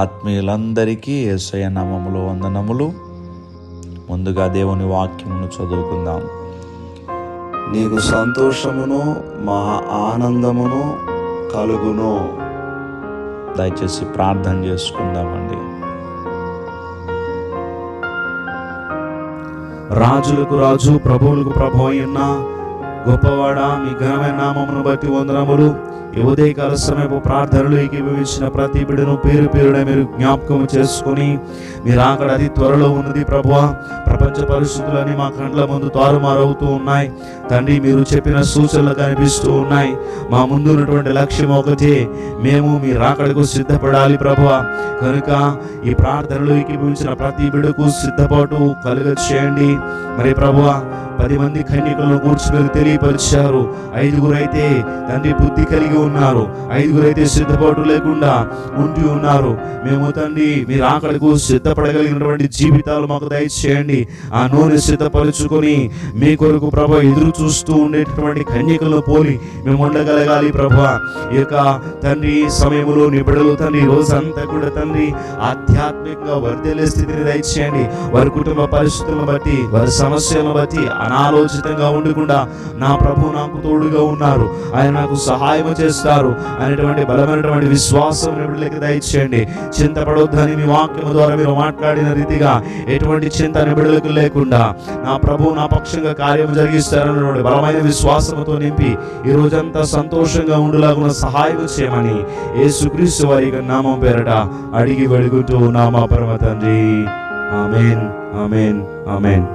ఆత్మీయులందరికీ యేసయ్య నామములో వందనములు. ముందుగా దేవుని వాక్యమును చదువుకుందాం. నీకు సంతోషమును మా ఆనందమును కలుగును. దయచేసి ప్రార్థన చేసుకుందామండి. రాజులకు రాజు, ప్రభువులకు ప్రభు అయిన గొప్పవాడా, మీ ఘనమైన నామమును బట్టి వందనములు. ఈ ఉదయకాల సమయపు ప్రార్థనలు ఏకీభవించిన ప్రతి బిడ్డను పేరు పేరున మీరు జ్ఞాపకం చేసుకుని, మీరు అక్కడ అతి త్వరలో ఉన్నది ప్రభువా. ప్రపంచ పరిస్థితులన్నీ మా కండ్ల ముందు తారుమారవుతూ ఉన్నాయి తండ్రి. మీరు చెప్పిన సూచనలు కనిపిస్తూ ఉన్నాయి. మా ముందు ఉన్నటువంటి లక్ష్యం ఒకటే, మేము మీ రాకడకు సిద్ధపడాలి ప్రభువా. కనుక ఈ ప్రార్థనలు ఏకీభవించిన ప్రతి బిడ్డకు సిద్ధపాటు కలుగ చేయండి. మరి ప్రభువా, 10 మంది కన్యకలను కూర్చి మీరు తెలియపరిచారు. 5 అయితే తండ్రి బుద్ధి కలిగి ఉన్నారు, 5 అయితే సిద్ధపాటు లేకుండా ఉండి ఉన్నారు. మేము తండ్రి మీరు అక్కడకు సిద్ధపడగలిగినటువంటి జీవితాలు మాకు దయచేయండి. ఆ నూనె సిద్ధపరుచుకొని మీ కొరకు ప్రభు ఎదురు చూస్తూ ఉండేటటువంటి కన్యకలను పోలి మేము ఉండగలగాలి ప్రభు. ఈ యొక్క తండ్రి సమయంలో నీ బిడ్డలు తండ్రి రోజంతా కూడా తండ్రి ఆధ్యాత్మికంగా వర్ధిల్లే స్థితిని దయచేయండి. వారి కుటుంబ పరిస్థితులను బట్టి, వారి సమస్యలను బట్టి అనాలోచితంగా ఉండకుండా నా ప్రభు నాకు తోడుగా ఉన్నారు, ఆయన నాకు సహాయం చేస్తారు అనేటువంటి బలమైనటువంటి విశ్వాసం నిబిడలకి దయచేయండి. చింతపడొద్దని మీ వాక్యం ద్వారా మీరు మాట్లాడిన రీతిగా ఎటువంటి చింత నిబిడలకు లేకుండా నా ప్రభు నా పక్షంగా కార్యం జరిగిస్తారన్నటువంటి బలమైన విశ్వాసంతో నింపి ఈ రోజంతా సంతోషంగా ఉండులాగున సహాయం చేయమని యేసుక్రీస్తు వారి నామం పేరట అడిగి వెడుగుతూ నామా పరమ తండ్రి. ఆమేన్, ఆమేన్, ఆమేన్.